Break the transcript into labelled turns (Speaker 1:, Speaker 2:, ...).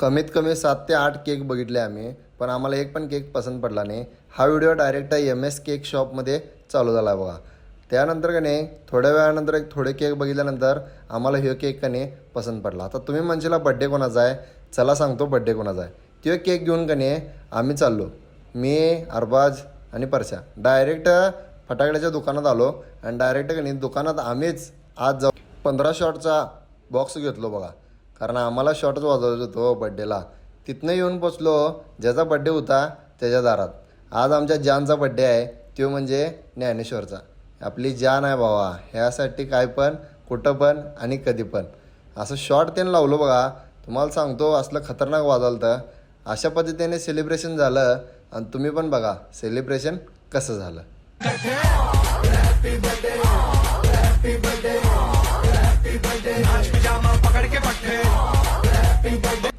Speaker 1: कमीत कमी 7 ते 8 केक बघितले आम्ही, पण आम्हाला एक पण केक पसंत पडला नाही. हा व्हिडिओ डायरेक्ट MS केक शॉपमध्ये चालू झाला बघा. त्यानंतर का नाही थोड्या वेळानंतर थोडे केक बघितल्यानंतर आम्हाला हे केक का नाही पसंत पडला. आता तुम्ही म्हणशीला बड्डे कोणाचा आहे, चला सांगतो बड्डे कोणाचा आहे. तो केक घेऊन का नाही आम्ही चाललो, मी अरबाज आणि परशा डायरेक्ट फटाकड्याच्या दुकानात आलो आणि डायरेक्ट का नाही दुकानात आम्हीच आज जाऊ 15 शॉटचा बॉक्स घेतलो बघा, कारण आम्हाला शॉटच वाजवायचं होतो बड्डेला. तिथनं येऊन पोचलो, ज्याचा बड्डे होता त्याच्या दारात. आज आमच्या जानचा बड्डे आहे, तो म्हणजे ज्ञानेश्वरचा. आपली जान आहे भावा, ह्यासाठी काय पण कुठं पण आणि कधी पण असं शॉट त्यानं लावलं बघा. तुम्हाला सांगतो असलं खतरनाक वाजवलं. अशा पद्धतीने सेलिब्रेशन झालं आणि तुम्ही पण बघा सेलिब्रेशन कसं झालं.
Speaker 2: पकड़ के पट्टे